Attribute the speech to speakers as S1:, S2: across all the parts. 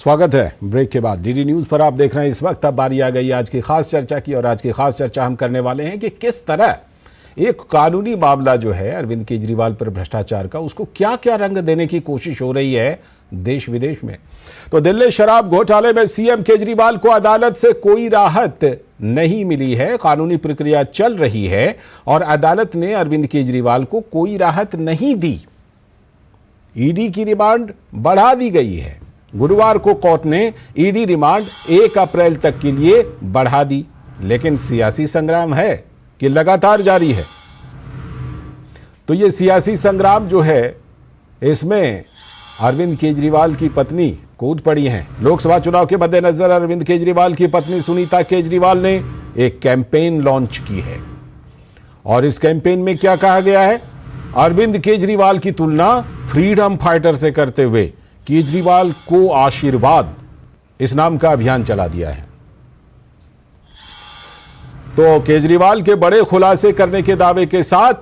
S1: स्वागत है ब्रेक के बाद डीडी न्यूज पर। आप देख रहे हैं इस वक्त अब बारी आ गई आज की खास चर्चा की, और आज की खास चर्चा हम करने वाले हैं कि किस तरह एक कानूनी मामला जो है अरविंद केजरीवाल पर भ्रष्टाचार का, उसको क्या क्या रंग देने की कोशिश हो रही है देश विदेश में। तो दिल्ली शराब घोटाले में सीएम केजरीवाल को अदालत से कोई राहत नहीं मिली है। कानूनी प्रक्रिया चल रही है और अदालत ने अरविंद केजरीवाल को कोई राहत नहीं दी। ईडी की रिमांड बढ़ा दी गई है। गुरुवार को कोर्ट ने ईडी रिमांड 1 अप्रैल तक के लिए बढ़ा दी, लेकिन सियासी संग्राम है कि लगातार जारी है। तो ये सियासी संग्राम जो है, इसमें अरविंद केजरीवाल की पत्नी कूद पड़ी हैं। लोकसभा चुनाव के मद्देनजर अरविंद केजरीवाल की पत्नी सुनीता केजरीवाल ने एक कैंपेन लॉन्च की है, और इस कैंपेन में क्या कहा गया है? अरविंद केजरीवाल की तुलना फ्रीडम फाइटर से करते हुए केजरीवाल को आशीर्वाद, इस नाम का अभियान चला दिया है। तो केजरीवाल के बड़े खुलासे करने के दावे के साथ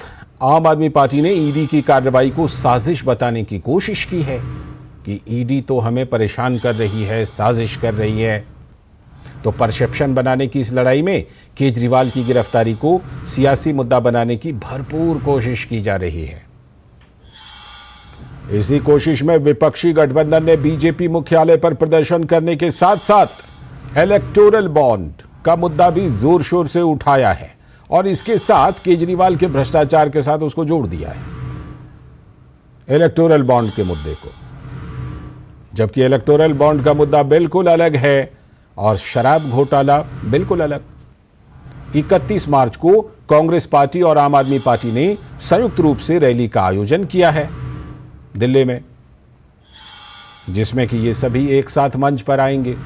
S1: आम आदमी पार्टी ने ईडी की कार्रवाई को साजिश बताने की कोशिश की है कि ईडी तो हमें परेशान कर रही है, साजिश कर रही है। तो परसेप्शन बनाने की इस लड़ाई में केजरीवाल की गिरफ्तारी को सियासी मुद्दा बनाने की भरपूर कोशिश की जा रही है। इसी कोशिश में विपक्षी गठबंधन ने बीजेपी मुख्यालय पर प्रदर्शन करने के साथ साथ इलेक्टोरल बॉन्ड का मुद्दा भी जोर शोर से उठाया है, और इसके साथ केजरीवाल के भ्रष्टाचार के साथ उसको जोड़ दिया है इलेक्टोरल बॉन्ड के मुद्दे को। जबकि इलेक्टोरल बॉन्ड का मुद्दा बिल्कुल अलग है और शराब घोटाला बिल्कुल अलग। 31 मार्च को कांग्रेस पार्टी और आम आदमी पार्टी ने संयुक्त रूप से रैली का आयोजन किया है दिल्ली में, जिसमें कि ये सभी एक साथ मंच पर आएंगे।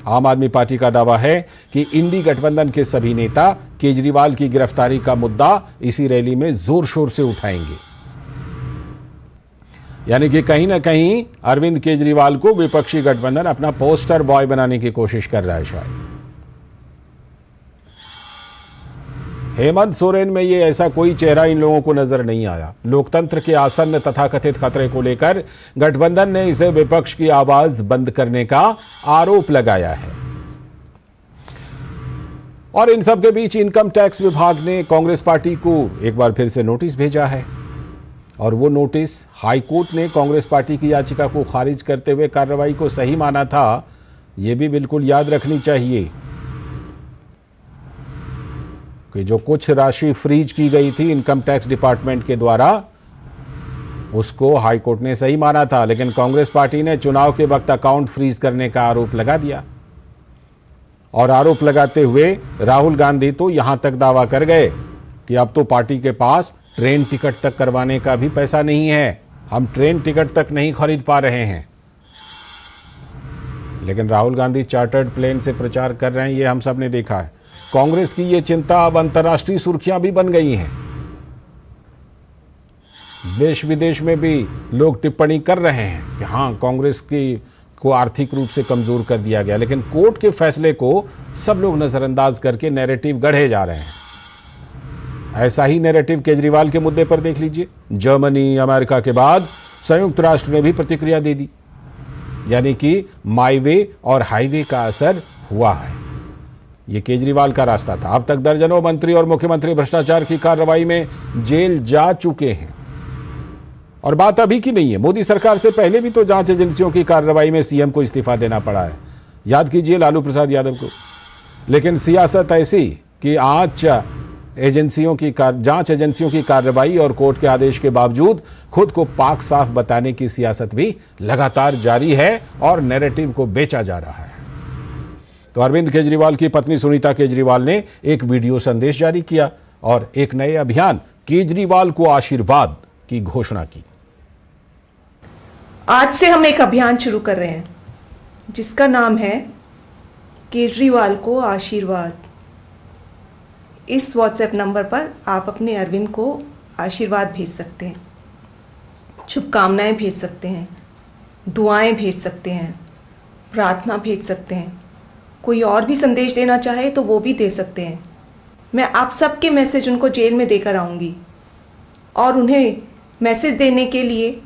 S1: आम आदमी पार्टी का दावा है कि इंडी गठबंधन के सभी नेता केजरीवाल की गिरफ्तारी का मुद्दा इसी रैली में जोर शोर से उठाएंगे। यानी कि कहीं ना कहीं अरविंद केजरीवाल को विपक्षी गठबंधन अपना पोस्टर बॉय बनाने की कोशिश कर रहा है शायद। हेमंत सोरेन में ये ऐसा कोई चेहरा इन लोगों को नजर नहीं आया। लोकतंत्र के आसन्न तथाकथित खतरे को लेकर गठबंधन ने इसे विपक्ष की आवाज बंद करने का आरोप लगाया है। और इन सब के बीच इनकम टैक्स विभाग ने कांग्रेस पार्टी को एक बार फिर से नोटिस भेजा है, और वो नोटिस हाई कोर्ट ने कांग्रेस पार्टी की याचिका को खारिज करते हुए कार्रवाई को सही माना था। यह भी बिल्कुल याद रखनी चाहिए कि जो कुछ राशि फ्रीज की गई थी इनकम टैक्स डिपार्टमेंट के द्वारा, उसको हाई कोर्ट ने सही माना था, लेकिन कांग्रेस पार्टी ने चुनाव के वक्त अकाउंट फ्रीज करने का आरोप लगा दिया। और आरोप लगाते हुए राहुल गांधी तो यहां तक दावा कर गए कि अब तो पार्टी के पास ट्रेन टिकट तक करवाने का भी पैसा नहीं है, हम ट्रेन टिकट तक नहीं खरीद पा रहे हैं। लेकिन राहुल गांधी चार्टर्ड प्लेन से प्रचार कर रहे हैं, ये हम सब ने देखा है। कांग्रेस की ये चिंता अब अंतर्राष्ट्रीय सुर्खियां भी बन गई हैं। देश विदेश में भी लोग टिप्पणी कर रहे हैं कि हाँ, कांग्रेस को आर्थिक रूप से कमजोर कर दिया गया, लेकिन कोर्ट के फैसले को सब लोग नजरअंदाज करके नैरेटिव गढ़े जा रहे हैं। ऐसा ही नैरेटिव केजरीवाल के मुद्दे पर देख लीजिए। जर्मनी, अमेरिका के बाद संयुक्त राष्ट्र ने भी प्रतिक्रिया दे दी, यानी कि माईवे और हाईवे का असर हुआ है। ये केजरीवाल का रास्ता था। अब तक दर्जनों मंत्री और मुख्यमंत्री भ्रष्टाचार की कार्रवाई में जेल जा चुके हैं। और बात अभी की नहीं है, मोदी सरकार से पहले भी तो जांच एजेंसियों की कार्रवाई में सीएम को इस्तीफा देना पड़ा है। याद कीजिए लालू प्रसाद यादव को। लेकिन सियासत ऐसी कि आज जांच एजेंसियों की कार्रवाई और कोर्ट के आदेश के बावजूद खुद को पाक साफ बताने की सियासत भी लगातार जारी है और नैरेटिव को बेचा जा रहा है। तो अरविंद केजरीवाल की पत्नी सुनीता केजरीवाल ने एक वीडियो संदेश जारी किया और एक नए अभियान केजरीवाल को आशीर्वाद की घोषणा की।
S2: आज से हम एक अभियान शुरू कर रहे हैं जिसका नाम है केजरीवाल को आशीर्वाद। इस व्हाट्सएप नंबर पर आप अपने अरविंद को आशीर्वाद भेज सकते हैं, शुभकामनाएं भेज सकते हैं, दुआएं भेज सकते हैं, प्रार्थना भेज सकते हैं। कोई और भी संदेश देना चाहे तो वो भी दे सकते हैं। मैं आप सबके मैसेज उनको जेल में देकर आऊँगी, और उन्हें मैसेज देने के लिए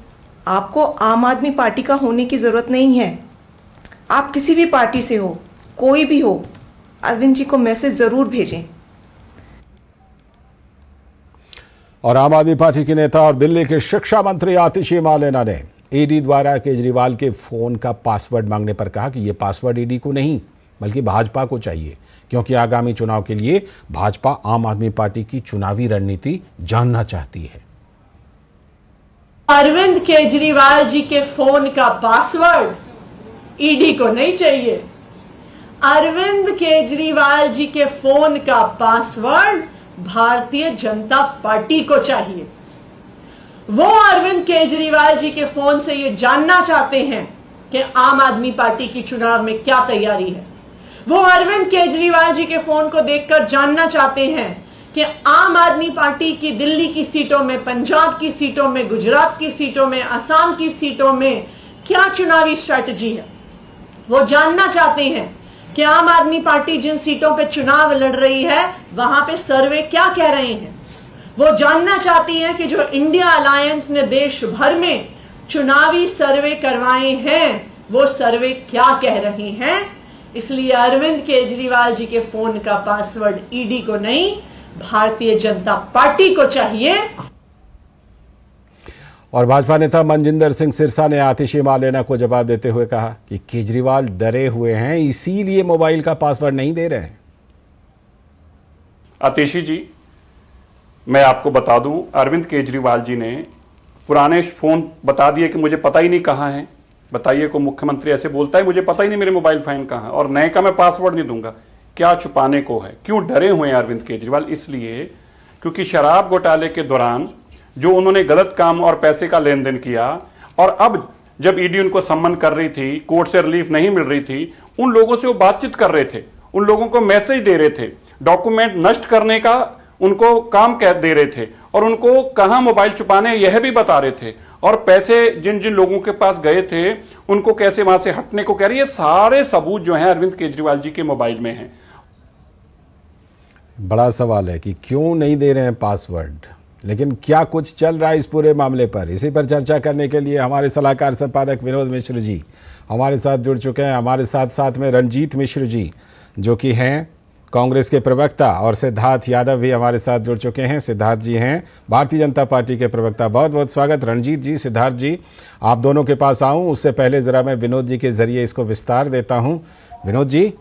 S2: आपको आम आदमी पार्टी का होने की ज़रूरत नहीं है। आप किसी भी पार्टी से हो, कोई भी हो, अरविंद जी को मैसेज ज़रूर भेजें।
S1: और आम आदमी पार्टी के नेता और दिल्ली के शिक्षा मंत्री आतिशी मालेना ने ईडी द्वारा केजरीवाल के फोन का पासवर्ड मांगने पर कहा कि यह पासवर्ड ईडी को नहीं बल्कि भाजपा को चाहिए, क्योंकि आगामी चुनाव के लिए भाजपा आम आदमी पार्टी की चुनावी रणनीति जानना चाहती है।
S3: अरविंद केजरीवाल जी के फोन का पासवर्ड ईडी को नहीं चाहिए। अरविंद केजरीवाल जी के फोन का पासवर्ड भारतीय जनता पार्टी को चाहिए। वो अरविंद केजरीवाल जी के फोन से ये जानना चाहते हैं कि आम आदमी पार्टी की चुनाव में क्या तैयारी है। वो अरविंद केजरीवाल जी के फोन को देखकर जानना चाहते हैं कि आम आदमी पार्टी की दिल्ली की सीटों में, पंजाब की सीटों में, गुजरात की सीटों में, असम की सीटों में क्या चुनावी स्ट्रैटेजी है। वो जानना चाहते हैं कि आम आदमी पार्टी जिन सीटों पे चुनाव लड़ रही है वहां पे सर्वे क्या कह रहे हैं। वो जानना चाहती है कि जो इंडिया अलायंस ने देश भर में चुनावी सर्वे करवाए हैं वो सर्वे क्या कह रहे हैं। इसलिए अरविंद केजरीवाल जी के फोन का पासवर्ड ईडी को नहीं, भारतीय जनता पार्टी को चाहिए।
S1: और भाजपा नेता मनजिंदर सिंह सिरसा ने आतिशी मालेना को जवाब देते हुए कहा कि केजरीवाल डरे हुए हैं, इसीलिए मोबाइल का पासवर्ड नहीं दे रहे हैं।
S4: आतिशी जी, मैं आपको बता दूं, अरविंद केजरीवाल जी ने पुराने फोन बता दिए कि मुझे पता ही नहीं कहाँ है। बताइए, को मुख्यमंत्री ऐसे बोलता है मुझे पता ही नहीं मेरे मोबाइल फोन कहाँ है, और नए का मैं पासवर्ड नहीं दूंगा। क्या छुपाने को है? क्यों डरे हुए हैं अरविंद केजरीवाल? इसलिए क्योंकि शराब घोटाले के दौरान जो उन्होंने गलत काम और पैसे का लेन देन किया, और अब जब ईडी उनको सम्मन कर रही थी, कोर्ट से रिलीफ नहीं मिल रही थी, उन लोगों से वो बातचीत कर रहे थे, उन लोगों को मैसेज दे रहे थे, डॉक्यूमेंट नष्ट करने का उनको काम कह दे रहे थे, और उनको कहां मोबाइल छुपाने यह भी बता रहे थे, और पैसे जिन जिन लोगों के पास गए थे उनको कैसे वहां से हटने को कह रही है। सारे सबूत जो हैं अरविंद केजरीवाल जी के मोबाइल में हैं।
S1: बड़ा सवाल है कि क्यों नहीं दे रहे हैं पासवर्ड, लेकिन क्या कुछ चल रहा है इस पूरे मामले पर। इसी पर चर्चा करने के लिए हमारे सलाहकार संपादक विनोद मिश्र जी हमारे साथ जुड़ चुके हैं। हमारे साथ साथ में रंजीत मिश्र जी जो कि हैं कांग्रेस के प्रवक्ता, और सिद्धार्थ यादव भी हमारे साथ जुड़ चुके हैं। सिद्धार्थ जी हैं भारतीय जनता पार्टी के प्रवक्ता। बहुत बहुत स्वागत रंजीत जी, सिद्धार्थ जी, आप दोनों के पास आऊँ उससे पहले ज़रा मैं विनोद जी के ज़रिए इसको विस्तार देता हूँ। विनोद जी,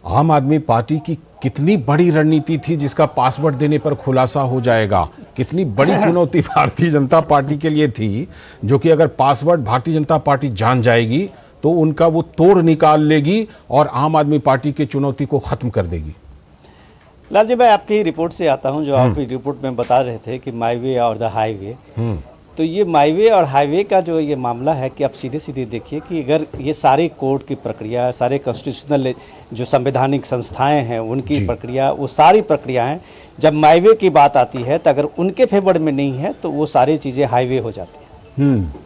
S1: आम आदमी पार्टी की कितनी बड़ी रणनीति थी जिसका पासवर्ड देने पर खुलासा हो जाएगा? कितनी बड़ी चुनौती भारतीय जनता पार्टी के लिए थी, जो कि अगर पासवर्ड भारतीय जनता पार्टी जान जाएगी तो उनका वो तोड़ निकाल लेगी और आम आदमी पार्टी की चुनौती को खत्म कर देगी।
S5: लाल जी, मैं आपकी रिपोर्ट से आता हूं, जो आप रिपोर्ट में बता रहे थे कि माई वे और द हाईवे। तो ये माई वे और हाईवे का जो ये मामला है कि आप सीधे सीधे देखिए कि अगर ये सारे कोर्ट की प्रक्रिया, सारे कॉन्स्टिट्यूशनल जो संवैधानिक संस्थाएं हैं उनकी प्रक्रिया, वो सारी प्रक्रियाएं जब माई वे की बात आती है तो अगर उनके फेवर में नहीं है तो वो सारी चीज़ें हाईवे हो जाती हैं।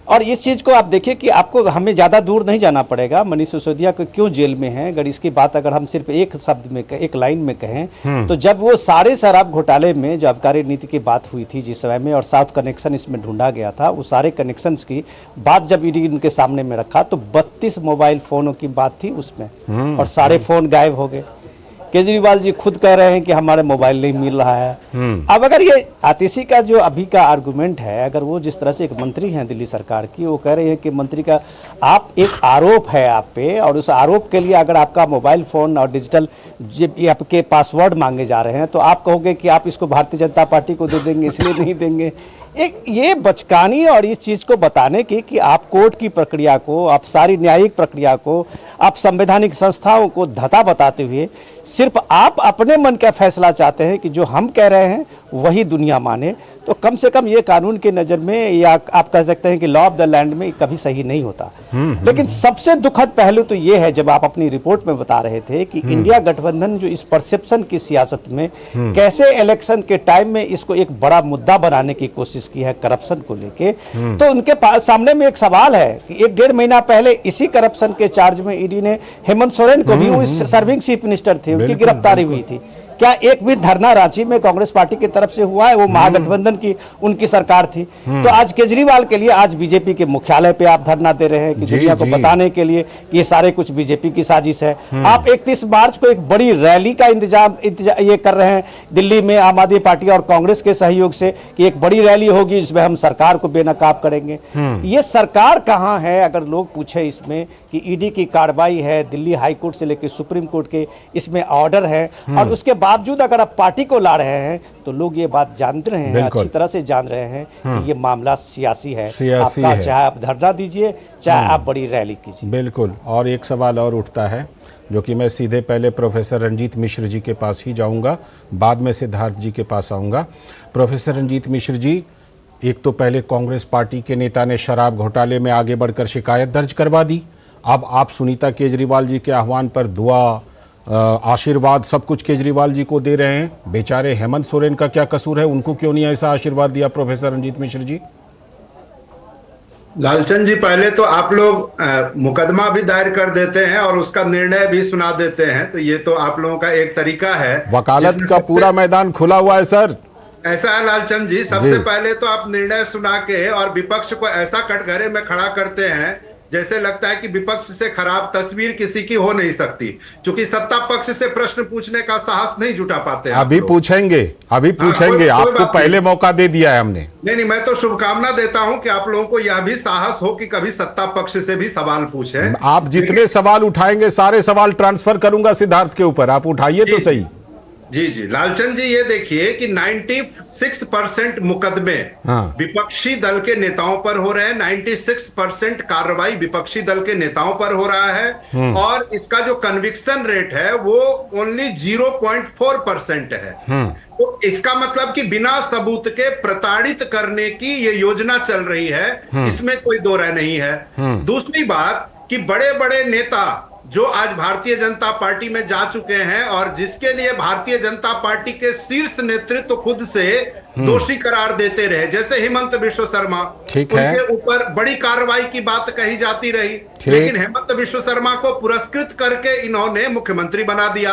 S5: और इस चीज़ को आप देखिए कि आपको हमें ज़्यादा दूर नहीं जाना पड़ेगा। मनीष सिसोदिया को क्यों जेल में है, अगर इसकी बात अगर हम सिर्फ एक शब्द में एक लाइन में कहें तो जब वो सारे शराब घोटाले में जो आबकारी नीति की बात हुई थी जिस समय में, और साउथ कनेक्शन इसमें ढूंढा गया था, वो सारे कनेक्शंस की बात जब ईडी उनके सामने में रखा तो 32 मोबाइल फ़ोनों की बात थी उसमें, और सारे फ़ोन गायब हो गए। केजरीवाल जी खुद कह रहे हैं कि हमारे मोबाइल नहीं मिल रहा है। अब अगर ये आतिशी का जो अभी का आर्गुमेंट है, अगर वो जिस तरह से एक मंत्री हैं दिल्ली सरकार की, वो कह रहे हैं कि मंत्री का आप एक आरोप है आप पे, और उस आरोप के लिए अगर आपका मोबाइल फ़ोन और डिजिटल ये आपके पासवर्ड मांगे जा रहे हैं तो आप कहोगे कि आप इसको भारतीय जनता पार्टी को दे देंगे, इसलिए नहीं देंगे। एक ये बचकानी और इस चीज़ को बताने की कि आप कोर्ट की प्रक्रिया को, आप सारी न्यायिक प्रक्रिया को, आप संवैधानिक संस्थाओं को धता बताते हुए सिर्फ आप अपने मन का फैसला चाहते हैं कि जो हम कह रहे हैं वही दुनिया माने, तो कम से कम ये कानून की नज़र में, या आप कह सकते हैं कि लॉ ऑफ द लैंड में कभी सही नहीं होता। लेकिन सबसे दुखद पहलू तो ये है, जब आप अपनी रिपोर्ट में बता रहे थे कि इंडिया गठबंधन जो इस परसेप्शन की सियासत में कैसे इलेक्शन के टाइम में इसको एक बड़ा मुद्दा बनाने की कोशिश की है करप्शन को लेके, तो उनके पास सामने में एक सवाल है कि 1-1.5 महीना पहले इसी करप्शन के चार्ज में ईडी ने हेमंत सोरेन को भी, वो सर्विंग चीफ मिनिस्टर थे, उनकी गिरफ्तारी हुई थी। क्या एक भी धरना रांची में कांग्रेस पार्टी की तरफ से हुआ है? वो महागठबंधन की उनकी सरकार थी। तो आज केजरीवाल के लिए आज बीजेपी के मुख्यालय पे आप धरना दे रहे हैं कि दुनिया को बताने के लिए कि ये सारे कुछ बीजेपी की साजिश है। आप 31 मार्च को एक बड़ी रैली का इंतजाम ये कर रहे हैं दिल्ली में आम आदमी पार्टी और कांग्रेस के सहयोग से कि एक बड़ी रैली होगी जिसमें हम सरकार को बेनकाब करेंगे। ये सरकार कहां है? अगर लोग पूछे इसमें कि ईडी की कार्रवाई है, दिल्ली हाई कोर्ट से लेकर सुप्रीम कोर्ट के इसमें ऑर्डर है, और उसके बावजूद अगर आप पार्टी को ला रहे हैं तो लोग ये बात जान रहे हैं, अच्छी तरह से जान रहे हैं कि ये मामला सियासी है। आपका चाहे आप धरना दीजिए, चाहे आप बड़ी रैली कीजिए।
S1: बिल्कुल। और एक सवाल और उठता है जो कि मैं सीधे पहले प्रोफेसर रंजीत मिश्र जी के पास ही जाऊंगा, बाद में सिद्धार्थ जी के पास आऊंगा। प्रोफेसर रंजीत मिश्र जी, एक तो पहले कांग्रेस पार्टी के नेता ने शराब घोटाले में आगे बढ़कर शिकायत दर्ज करवा दी, अब आप सुनीता केजरीवाल जी के आह्वान पर दुआ, आशीर्वाद सब कुछ केजरीवाल जी को दे रहे हैं। बेचारे हेमंत सोरेन का क्या कसूर है? उनको क्यों नहीं ऐसा आशीर्वाद दिया प्रोफेसर रंजीत मिश्र जी?
S6: लालचंद जी, पहले तो आप लोग मुकदमा भी दायर कर देते हैं और उसका निर्णय भी सुना देते हैं, तो ये तो आप लोगों का एक तरीका है।
S1: वकालत का पूरा मैदान खुला हुआ है सर।
S6: ऐसा है लालचंद जी, सबसे पहले तो आप निर्णय सुना के और विपक्ष को ऐसा कटघरे में खड़ा करते हैं जैसे लगता है कि विपक्ष से खराब तस्वीर किसी की हो नहीं सकती, क्योंकि सत्ता पक्ष से प्रश्न पूछने का साहस नहीं जुटा पाते।
S1: अभी पूछेंगे, अभी पूछेंगे, आपको पहले मौका दे दिया है हमने।
S6: नहीं, मैं तो शुभकामना देता हूं कि आप लोगों को यह भी साहस हो कि कभी सत्ता पक्ष से भी सवाल पूछें।
S1: आप जितने सवाल उठाएंगे सारे सवाल ट्रांसफर करूंगा सिद्धार्थ के ऊपर, आप उठाइए तो सही।
S6: जी जी लालचंद जी, ये देखिए कि 96% मुकदमे विपक्षी दल के नेताओं पर हो रहे हैं, 96% कार्रवाई विपक्षी दल के नेताओं पर हो रहा है, और इसका जो कन्विक्शन रेट है वो ओनली 0.4% है। तो इसका मतलब कि बिना सबूत के प्रताड़ित करने की ये योजना चल रही है, इसमें कोई दो राय नहीं है। दूसरी बात कि बड़े बड़े नेता जो आज भारतीय जनता पार्टी में जा चुके हैं और जिसके लिए भारतीय जनता पार्टी के शीर्ष नेतृत्व खुद से दोषी करार देते रहे, जैसे हेमंत बिश्व शर्मा, उनके ऊपर बड़ी कार्रवाई की बात कही जाती रही, लेकिन हेमंत बिश्व शर्मा को पुरस्कृत करके इन्होंने मुख्यमंत्री बना दिया।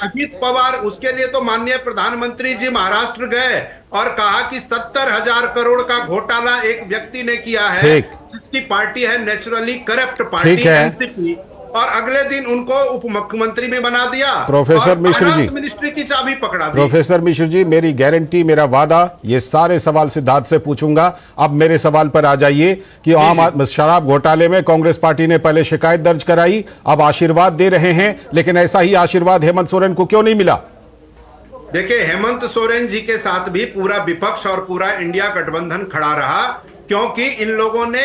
S6: अजीत पवार, उसके लिए तो माननीय प्रधानमंत्री जी महाराष्ट्र गए और कहा कि 70,000 करोड़ का घोटाला एक व्यक्ति ने किया है, जिसकी पार्टी है नेचुरली करप्ट पार्टी एनसीपी, और अगले दिन उनको उप मुख्यमंत्री में बना दिया।
S1: प्रोफेसर मिश्र जी,
S6: मिनिस्ट्री की चाबी पकड़ा दी।
S1: प्रोफेसर मिश्र जी, मेरी गारंटी, मेरा वादा, ये सारे सवाल सिद्धार्थ से पूछूंगा। अब मेरे सवाल पर आ जाइए कि आम शराब घोटाले में कांग्रेस पार्टी ने पहले शिकायत दर्ज कराई, अब आशीर्वाद दे रहे हैं, लेकिन ऐसा ही आशीर्वाद हेमंत सोरेन को क्यों नहीं मिला?
S6: देखिए, हेमंत सोरेन जी के साथ भी पूरा विपक्ष और पूरा इंडिया गठबंधन खड़ा रहा, क्योंकि इन लोगों ने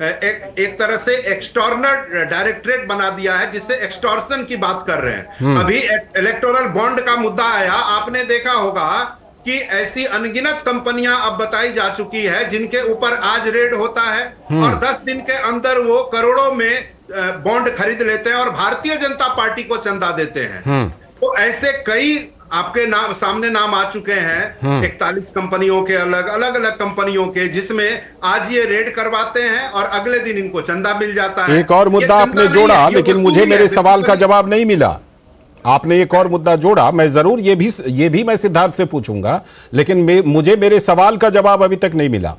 S6: एक तरह से एक्सटॉर्नर डायरेक्टरेट बना दिया है, जिससे एक्सटॉर्शन की बात कर रहे हैं। अभी इलेक्टोरल बॉन्ड का मुद्दा आया, आपने देखा होगा कि ऐसी अनगिनत कंपनियां अब बताई जा चुकी है जिनके ऊपर आज रेड होता है और 10 दिन के अंदर वो करोड़ों में बॉन्ड खरीद लेते हैं और भारतीय जनता पार्टी को चंदा देते हैं। तो ऐसे कई आपके नाम सामने नाम आ चुके हैं, 41 कंपनियों के, अलग अलग कंपनियों के, जिसमें आज ये रेड करवाते हैं और अगले दिन इनको चंदा मिल जाता है।
S1: एक और मुद्दा आपने जोड़ा, लेकिन मुझे मेरे सवाल का जवाब नहीं मिला। आपने एक और मुद्दा जोड़ा, मैं जरूर ये भी मैं सिद्धार्थ से पूछूंगा, लेकिन मुझे मेरे सवाल का जवाब अभी तक नहीं मिला।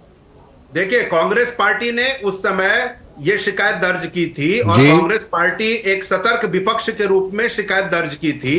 S6: देखिए, कांग्रेस पार्टी ने उस समय ये शिकायत दर्ज की थी और कांग्रेस पार्टी एक सतर्क विपक्ष के रूप में शिकायत दर्ज की थी।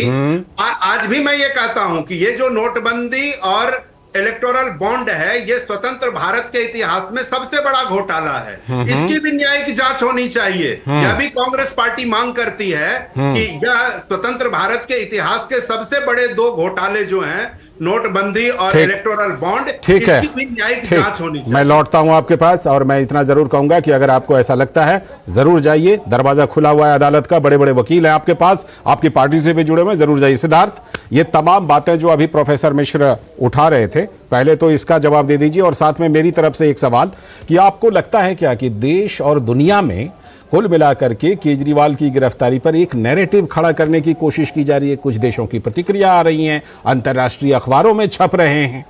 S6: आज भी मैं ये कहता हूं कि ये जो नोटबंदी और इलेक्टोरल बॉन्ड है, ये स्वतंत्र भारत के इतिहास में सबसे बड़ा घोटाला है। इसकी भी न्यायिक जांच होनी चाहिए। यह भी कांग्रेस पार्टी मांग करती है कि यह स्वतंत्र भारत के इतिहास के सबसे बड़े 2 घोटाले जो हैं, नोटबंदी और इलेक्टोरल बॉन्ड, इसकी भी न्यायिक जांच होनी चाहिए।
S1: मैं लौटता हूं आपके पास, और मैं इतना जरूर कहूंगा कि अगर आपको ऐसा लगता है जरूर जाइए, दरवाजा खुला हुआ है अदालत का, बड़े बड़े वकील हैं आपके पास, आपकी पार्टी से भी जुड़े हुए, जरूर जाइए। सिद्धार्थ, ये तमाम बातें जो अभी प्रोफेसर मिश्र उठा रहे थे, पहले तो इसका जवाब दे दीजिए, और साथ में मेरी तरफ से एक सवाल कि आपको लगता है क्या कि देश और दुनिया में कुल मिलाकर के केजरीवाल की गिरफ्तारी पर एक नैरेटिव खड़ा करने की कोशिश की जा रही है? कुछ देशों की प्रतिक्रिया आ रही हैं, अंतर्राष्ट्रीय अखबारों में छप रहे हैं।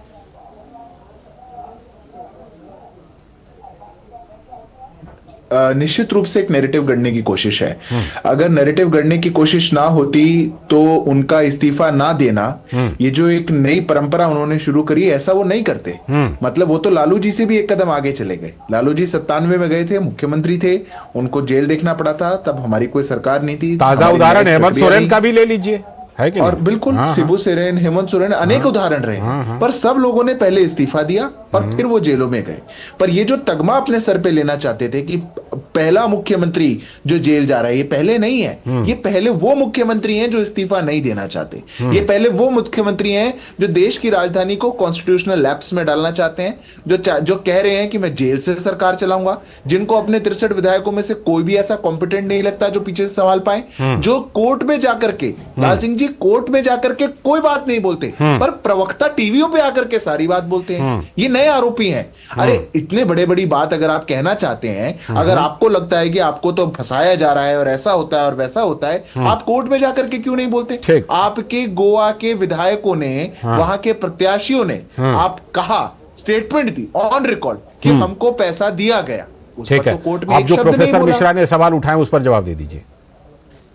S7: निश्चित रूप से एक नैरेटिव गढ़ने की कोशिश है। अगर नैरेटिव गढ़ने की कोशिश ना होती तो उनका इस्तीफा ना देना, ये जो एक नई परंपरा उन्होंने शुरू करी, ऐसा वो नहीं करते। मतलब वो तो लालू जी से भी एक कदम आगे चले गए। लालू जी 97 में गए थे, मुख्यमंत्री थे, उनको जेल देखना पड़ा था, तब हमारी कोई सरकार नहीं थी।
S1: ताजा उदाहरण हेमंत सोरेन का भी ले लीजिए, है कि
S7: और
S1: नहीं?
S7: बिल्कुल
S1: हाँ,
S7: शिबू सोरेन, हेमंत सोरेन, अनेक उदाहरण रहे। पर सब लोगों ने पहले इस्तीफा दिया और फिर वो जेलों में गए। पर ये जो तगमा अपने सर पे लेना चाहते थे कि पहला मुख्यमंत्री जो जेल जा रहा है, ये पहले नहीं है। ये पहले वो मुख्यमंत्री हैं जो इस्तीफा नहीं देना चाहते। ये पहले वो मुख्यमंत्री हैं जो देश की राजधानी को कॉन्स्टिट्यूशनल लैप्स में डालना चाहते हैं, जो कह रहे हैं कि मैं जेल से सरकार चलाऊंगा, जिनको अपने 63 विधायकों में से कोई भी ऐसा कॉम्पिटेंट नहीं लगता जो पीछे से संभाल पाए, जो कोर्ट में जाकर के, लाल सिंह जी, कोर्ट में जाकर के कोई बात नहीं बोलते, पर प्रवक्ता टीवियों पे आकर के सारी बात बोलते हैं। ये नए आरोपी हैं। अरे इतने बड़े बड़ी बात अगर आप कहना चाहते हैं, अगर आपको लगता है कि आपको तो फंसाया जा रहा है और ऐसा होता है और वैसा होता है, आप कोर्ट में जाकर के क्यों नहीं बोलते? आपके गोवा के विधायकों ने, वहां के प्रत्याशियों ने आप कहा, स्टेटमेंट दी ऑन रिकॉर्ड कि हमको पैसा दिया गया।
S1: ठीक है, आप जो प्रोफेसर मिश्रा ने सवाल उठाए उस पर जवाब दे दीजिए।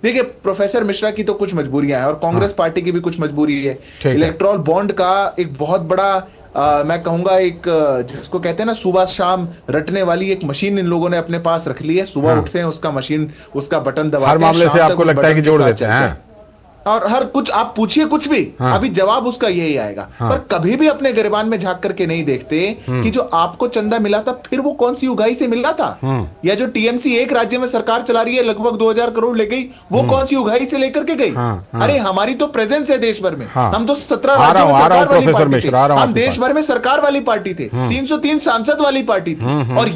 S7: देखिए, प्रोफेसर मिश्रा की तो कुछ मजबूरियां हैं और कांग्रेस पार्टी की भी कुछ मजबूरी है। इलेक्ट्रॉल बॉन्ड का एक बहुत बड़ा मैं कहूंगा एक जिसको कहते हैं ना सुबह शाम रटने वाली एक मशीन इन लोगों ने अपने पास रख ली है। सुबह उठते हैं, उसका मशीन, उसका बटन दबाते हैं,
S1: हर मामले से आपको लगता है कि जोड़ देते हैं।
S7: और हर कुछ आप पूछिए कुछ भी, अभी जवाब उसका यही आएगा। पर कभी भी अपने गिरबान में झांक करके नहीं देखते कि जो आपको चंदा मिला था फिर वो कौन सी उगाही से मिला था, या जो टीएमसी एक राज्य में सरकार चला रही है लगभग 2000 करोड़ ले गई, वो कौन सी उगाही से लेकर के गई। अरे हमारी तो प्रेजेंस है देश भर में। हम तो 17 राज्यों में सरकार वाली पार्टी थे, हम देश भर में सरकार वाली पार्टी थे, 303 सांसद वाली पार्टी थी। और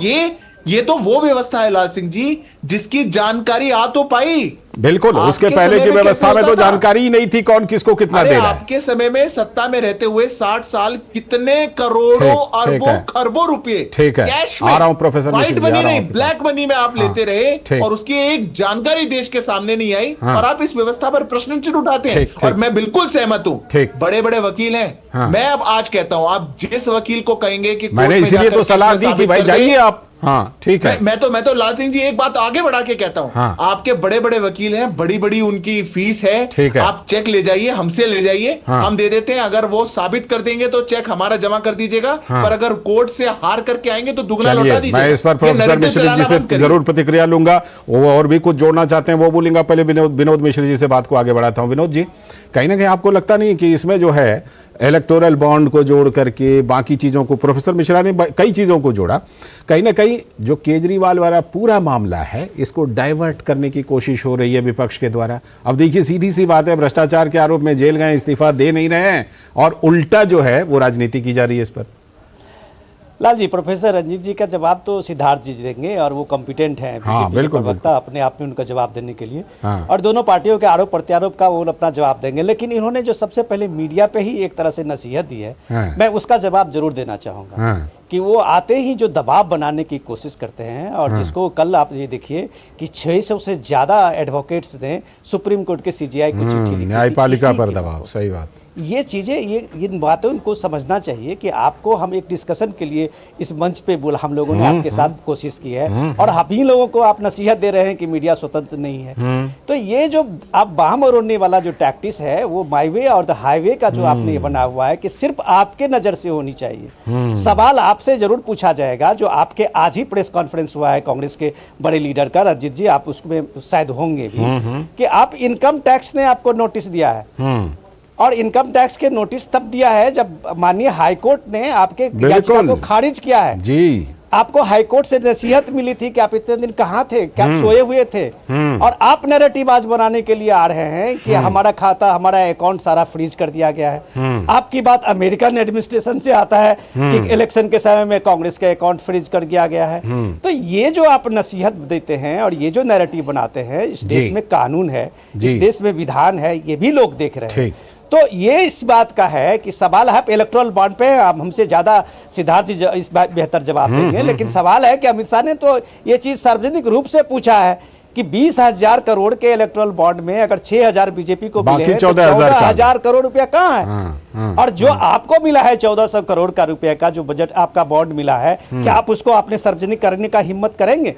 S7: ये तो वो व्यवस्था है लाल सिंह जी जिसकी जानकारी आ तो पाई।
S1: बिल्कुल, उसके पहले की व्यवस्था में तो जानकारी ही नहीं थी कौन किसको कितना दे रहा है।
S7: आपके समय में सत्ता में रहते हुए 60 साल कितने करोड़ों अरबों खरबों रुपए कैश में,
S1: आ रहा हूं प्रोफेसर,
S7: व्हाइट मनी नहीं ब्लैक मनी में आप लेते रहे और उसकी एक जानकारी देश के सामने नहीं आई। और आप इस व्यवस्था पर प्रश्न चिन्ह उठाते हैं। और मैं बिल्कुल सहमत हूं, बड़े बड़े वकील हैं। मैं अब आज कहता हूं, आप जिस वकील को कहेंगे कि
S1: मैंने इसीलिए तो सलाह दी कि भाई जाइए आप। हाँ ठीक है,
S7: मैं तो लाल सिंह जी एक बात आगे बढ़ा के कहता हूं, आपके बड़े बड़े वकील हैं, बड़ी बड़ी उनकी फीस है, आप चेक ले जाइए, हमसे ले जाइए, हम दे देते हैं। अगर वो साबित कर देंगे तो चेक हमारा जमा कर दीजिएगा, पर अगर कोर्ट से हार करके आएंगे तो दुगना लौटा दीजिएगा।
S1: मैं इस पर प्रोफेसर मिश्रा जी से जरूर प्रतिक्रिया लूंगा, वो और भी कुछ जोड़ना चाहते हैं वो बोलेंगे। पहले विनोद मिश्रा जी से बात को आगे बढ़ाता हूं। विनोद जी, कहीं ना कहीं आपको लगता नहीं कि इसमें जो है इलेक्टोरल बॉन्ड को जोड़ करके बाकी चीज़ों को, प्रोफेसर मिश्रा ने कई चीज़ों को जोड़ा, कहीं ना कहीं जो केजरीवाल वाला पूरा मामला है इसको डाइवर्ट करने की कोशिश हो रही है विपक्ष के द्वारा। अब देखिए, सीधी सी बात है, भ्रष्टाचार के आरोप में जेल गए, इस्तीफा दे नहीं रहे हैं और उल्टा जो है वो राजनीति की जा रही है इस पर।
S5: लाल जी, प्रोफेसर रंजीत जी का जवाब तो सिद्धार्थ जी देंगे और वो कॉम्पिटेंट हैं,
S1: बिल्कुल
S5: प्रवक्ता अपने आप में उनका जवाब देने के लिए। और दोनों पार्टियों के आरोप प्रत्यारोप का वो अपना जवाब देंगे। लेकिन इन्होंने जो सबसे पहले मीडिया पे ही एक तरह से नसीहत दी है, मैं उसका जवाब जरूर देना चाहूँगा कि वो आते ही जो दबाव बनाने की कोशिश करते हैं और जिसको कल आप ये देखिए कि 600 से ज़्यादा एडवोकेट्स ने सुप्रीम कोर्ट के सीजीआई को चिट्ठी लिखी,
S1: न्यायपालिका पर दबाव। सही बात,
S5: ये चीज़ें, ये बातों इनको समझना चाहिए कि आपको हम एक डिस्कशन के लिए इस मंच पे बोला, हम लोगों ने आपके साथ कोशिश की है और हम ही लोगों को आप नसीहत दे रहे हैं कि मीडिया स्वतंत्र नहीं है। तो ये जो आप बाहम ओढ़ने वाला जो टैक्टिस है, वो माई वे और द हाईवे का जो आपने बना हुआ है कि सिर्फ आपके नज़र से होनी चाहिए। सवाल आपसे जरूर पूछा जाएगा, जो आपके आज ही प्रेस कॉन्फ्रेंस हुआ है कांग्रेस के बड़े लीडर का, रंजीत जी आप उसमें शायद होंगे भी, कि आप इनकम टैक्स ने आपको नोटिस दिया है और इनकम टैक्स के नोटिस तब दिया है जब माननीय हाईकोर्ट ने आपके याचिका को खारिज किया है जी। आपको हाईकोर्ट से नसीहत मिली थी कि आप इतने दिन कहाँ थे, क्या सोए हुए थे, और आप नैरेटिव आज बनाने के लिए आ रहे हैं कि हमारा खाता, हमारा अकाउंट सारा फ्रीज कर दिया गया है। आपकी बात अमेरिकन एडमिनिस्ट्रेशन से आता है कि इलेक्शन के समय में कांग्रेस के अकाउंट फ्रीज कर दिया गया है। तो ये जो आप नसीहत देते हैं और ये जो नैरेटिव बनाते हैं, इस देश में कानून है, इस देश में विधान है, ये भी लोग देख रहे हैं। तो ये इस बात का है कि सवाल है इलेक्टोरल बॉन्ड पे, हमसे ज़्यादा सिद्धार्थ जी इस बात बेहतर जवाब देंगे, लेकिन सवाल है कि अमित शाह ने तो ये चीज़ सार्वजनिक रूप से पूछा है कि 20,000 करोड़ के इलेक्टोरल बॉन्ड में अगर 6,000 बीजेपी को मिले हैं तो 14,000 करोड़ रुपया कहाँ है? और जो आपको मिला है 1,400 करोड़ का रुपये का जो बजट आपका बॉन्ड मिला है, क्या आप उसको अपने सार्वजनिक करने का हिम्मत करेंगे?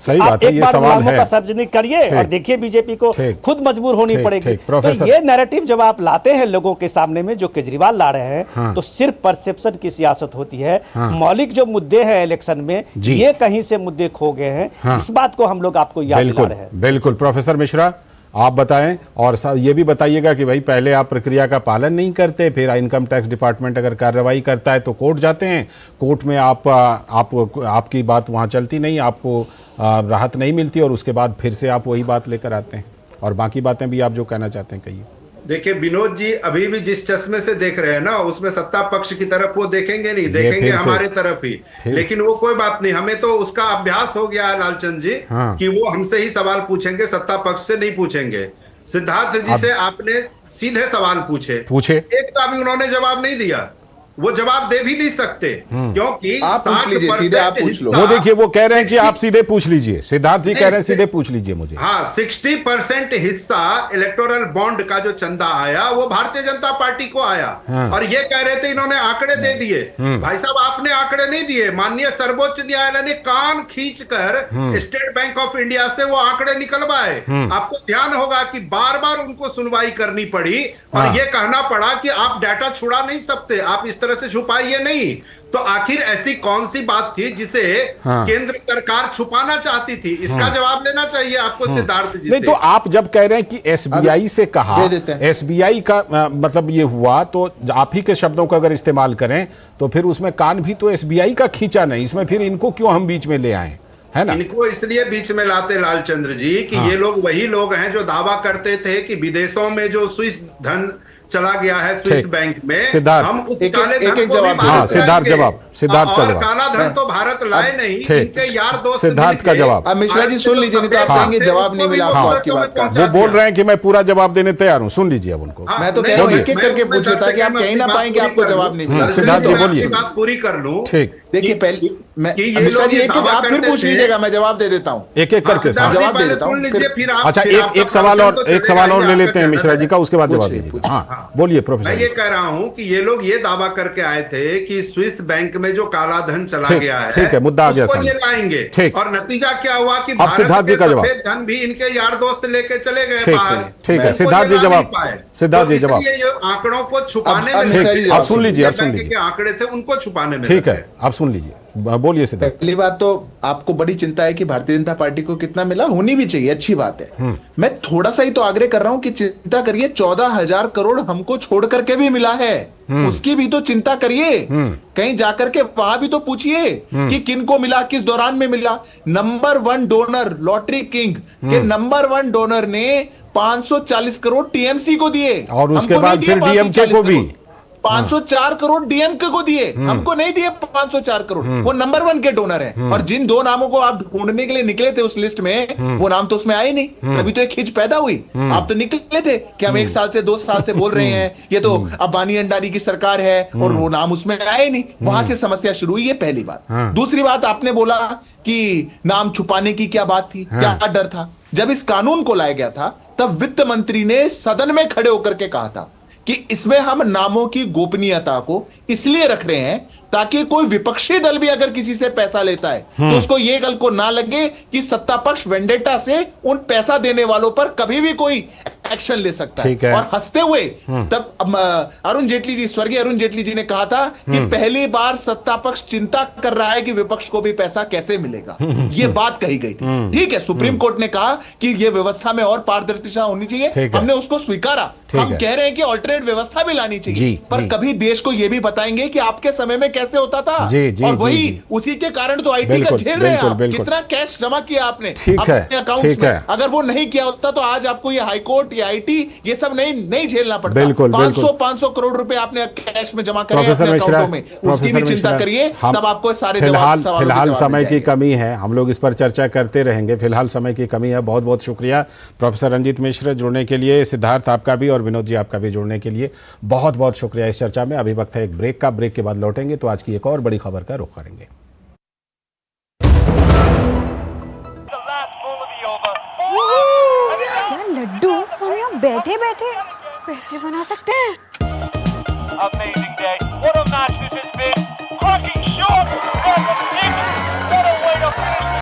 S1: सही
S5: आप
S1: बात है,
S5: एक
S1: ये
S5: बार
S1: सवाल
S5: मुलाजमों
S1: है।
S5: का सार्वजनिक करिए और देखिए बीजेपी को
S1: ठीक।
S5: खुद मजबूर होनी
S1: ठीक,
S5: पड़ेगी।
S1: ठीक,
S5: तो
S1: प्रोफेसर।
S5: ये नैरेटिव जब आप लाते हैं लोगों के सामने में जो केजरीवाल ला रहे हैं,
S1: हाँ।
S5: तो सिर्फ परसेप्शन की सियासत होती है।
S1: हाँ।
S5: मौलिक जो मुद्दे हैं इलेक्शन में,
S1: जी।
S5: ये कहीं से मुद्दे खो गए हैं।
S1: हाँ।
S5: इस बात को हम लोग आपको याद दिला
S1: बिल्कुल
S5: रहे हैं।
S1: बिल्कुल। प्रोफेसर मिश्रा, आप बताएं और ये भी बताइएगा कि भाई पहले आप प्रक्रिया का पालन नहीं करते, फिर इनकम टैक्स डिपार्टमेंट अगर कार्रवाई करता है तो कोर्ट जाते हैं, कोर्ट में आपकी बात वहाँ चलती नहीं, आपको राहत नहीं मिलती और उसके बाद फिर से आप वही बात लेकर आते हैं और बाकी बातें भी आप जो कहना चाहते हैं कहिए।
S6: देखिए विनोद जी, अभी भी जिस चश्मे से देख रहे हैं ना, उसमें सत्ता पक्ष की तरफ वो देखेंगे नहीं, देखेंगे हमारे तरफ ही। लेकिन वो कोई बात नहीं, हमें तो उसका अभ्यास हो गया है लालचंद जी।
S1: हाँ।
S6: कि वो हमसे ही सवाल पूछेंगे, सत्ता पक्ष से नहीं पूछेंगे। सिद्धार्थ जी से आपने सीधे सवाल पूछे, एक का भी उन्होंने जवाब नहीं दिया। वो जवाब दे भी नहीं सकते क्योंकि
S7: आप पूछ लीजिए, सीधे आप पूछ लो।
S1: वो देखिए वो कह रहे हैं कि आप सीधे पूछ लीजिए, सिद्धार्थ जी कह रहे हैं सीधे पूछ लीजिए मुझे।
S6: हाँ, 60% हिस्सा इलेक्टोरल बॉन्ड का जो चंदा आया वो भारतीय जनता पार्टी को आया।
S1: हाँ।
S6: और ये कह रहे थे इन्होंने आंकड़े दे दिए। भाई साहब, आपने आंकड़े नहीं दिए। माननीय सर्वोच्च न्यायालय ने कान खींचकर स्टेट बैंक ऑफ इंडिया से वो आंकड़े निकलवाए। आपको ध्यान होगा कि बार बार उनको सुनवाई करनी पड़ी और ये कहना पड़ा कि आप डाटा छुड़ा नहीं सकते, आप इस तरह से छुपाइए नहीं। तो आखिर ऐसी कौन सी बात थी जिसे केंद्र सरकार छुपाना चाहती थी? इसका जवाब लेना चाहिए आपको सिद्धार्थ जी
S1: नहीं
S6: से।
S1: तो आप जब कह रहे हैं कि एसबीआई से कहा, एसबीआई का मतलब ये हुआ, तो आप ही के शब्दों का अगर इस्तेमाल करें तो फिर उसमें कान भी तो एसबीआई का खींचा नहीं, इसमें फिर इनको क्यों हम बीच में ले आए, है ना?
S6: इनको इसलिए बीच में लाते लालचंद्र जी कि ये लोग वही लोग हैं जो दावा करते थे कि विदेशों में जो स्विस धन चला गया है स्विस बैंक में,
S1: सिद्धार्थ,
S6: हम उस काले धन को भी
S7: जवाब।
S6: भारत
S1: सिद्धार्थ जवाब, सिद्धार्थ का
S6: और
S1: जवाब।
S6: काला धन तो भारत लाए नहीं, इनके यार दोस्त
S1: सिद्धार्थ का जवाब।
S7: अब मिश्रा जी सुन लीजिए, नहीं तो आप कहेंगे जवाब नहीं मिला आपको आपकी बात का।
S1: वो बोल रहे हैं कि मैं पूरा जवाब देने तैयार हूं, सुन लीजिए अब उनको।
S7: मैं तो कह रहा हूं एक एक करके पूछे ताकि आप कहीं ना पाएंगे आपको जवाब नहीं मिला।
S1: सिद्धार्थ जी बोलिए।
S6: बात पूरी कर लूं।
S1: ठीक,
S7: देखिए पहले मिश्रा जी एक आप फिर पूछ लीजिएगा, मैं जवाब दे देता हूँ,
S1: एक एक करके
S7: जवाब दे देता हूँ।
S1: अच्छा एक सवाल और ले लेते हैं मिश्रा जी का, उसके बाद जवाब दीजिएगा। हाँ बोलिए प्रोफेसर।
S6: मैं ये कह रहा हूं कि ये लोग ये दावा करके आए थे कि स्विस बैंक में जो काला धन चला गया है,
S1: ठीक है, मुद्दा आ गया
S6: उसको
S1: सामने।
S6: ये लाएंगे।
S1: ठीक।
S6: और नतीजा क्या हुआ कि
S1: अब सिद्धार्थ जी का जवाब।
S6: सफेद धन भी इनके यार दोस्त लेके चले गए
S1: ठीक
S6: बाहर।
S1: है, ठीक है,
S6: उनको
S1: सिद्धार्थ
S6: ये
S1: जी
S6: ला
S1: जवाब।
S6: नहीं पाए।
S1: सिद्धार्थ जी
S6: तो
S1: जवाब।
S6: इसलिए ये आंकड़ों को छुपाने
S7: अब
S6: में
S7: मिश्रा जी
S1: आप सुन लीजिए, आप सुन
S6: बैंक
S1: लीजिए।
S6: के आंकड़े थे उनको छुपाने में
S1: ठीक
S6: लगे।
S1: है, आप सुन लीजिए, बोलिए सिद्धार्थ।
S7: पहली बात तो आपको बड़ी चिंता है कि भारतीय जनता पार्टी को कितना मिला, होनी भी चाहिए, अच्छी बात है। मैं थोड़ा सा ही तो आग्रह कर रहा हूं कि चिंता करिए, 14,000 करोड़ हमको छोड़ करके भी मिला है, उसकी भी तो चिंता करिए। कहीं जाकर के वहां भी तो पूछिए कि किन को मिला, किस दौरान में मिला। नंबर 1 डोनर, लॉटरी किंग के नंबर 1 डोनर ने 540 करोड़ टीएमसी को दिए
S1: और उसके
S7: हमको
S1: बाद
S7: नहीं दिए
S1: फिर डीएमके को भी
S7: 504 करोड़ डीएमके को दिए, हमको नहीं दिए 504 करोड़। वो नंबर 1 के डोनर हैं। और जिन दो नामों को आप ढूंढने के लिए निकले थे उस लिस्ट में, वो नाम तो उसमें आए नहीं। तभी तो एक खिंच पैदा हुई। आप तो निकले थे कि हम 1 साल से 2 साल से बोल रहे हैं ये तो अंबानी अंडानी की सरकार है, और वो नाम उसमें आए नहीं। वहां से समस्या शुरू हुई है, पहली बात। दूसरी बात, आपने बोला कि नाम छुपाने की क्या बात थी, क्या डर था। जब इस कानून को लाया गया था तब वित्त मंत्री ने सदन में खड़े होकर के कहा था कि इसमें हम नामों की गोपनीयता को इसलिए रख रहे हैं ताकि कोई विपक्षी दल भी अगर किसी से पैसा लेता है तो उसको ये गल को ना लगे कि सत्ता पक्ष वेंडेटा से उन पैसा देने वालों पर कभी भी कोई एक्शन ले सकता है। और हंसते हुए तब अरुण जेटली जी, स्वर्गीय अरुण जेटली जी ने कहा था कि पहली बार सत्ता पक्ष चिंता कर रहा है कि विपक्ष को भी पैसा कैसे मिलेगा। ये बात कही गई थी। ठीक है, सुप्रीम कोर्ट ने कहा कि ये व्यवस्था में और पारदर्शिता होनी चाहिए, हमने उसको स्वीकारा। हम कह रहे हैं कि ऑल्टरनेट व्यवस्था भी लानी चाहिए, पर कभी देश को यह भी बताएंगे कि आपके समय में कैसे होता था। और वही उसी के कारण तो आईटी का झेल रहे हैं। कितना कैश जमा किया आपने अपने अकाउंट में, अगर वो नहीं किया होता तो आज आपको ये हाईकोर्ट, ये आईटी, ये सब नहीं झेलना पड़ता। 500 करोड़ रुपए आपने कैश में जमा करे अपने अकाउंटों में, उसकी भी चिंता करिए, तब आपको सारे
S1: फिलहाल समय की कमी है, हम लोग इस पर चर्चा करते रहेंगे। फिलहाल समय की कमी है। बहुत बहुत शुक्रिया प्रोफेसर रंजीत मिश्र जुड़ने के लिए, सिद्धार्थ आपका भी और विनोद जी आपका भी जुड़ने के लिए बहुत बहुत शुक्रिया इस चर्चा में। अभी वक्त है एक ब्रेक का, ब्रेक के बाद लौटेंगे तो आज की एक और बड़ी खबर का रुख करेंगे।
S8: क्या लड्डू हम यहाँ बैठे बैठे पैसे बना सकते हैं।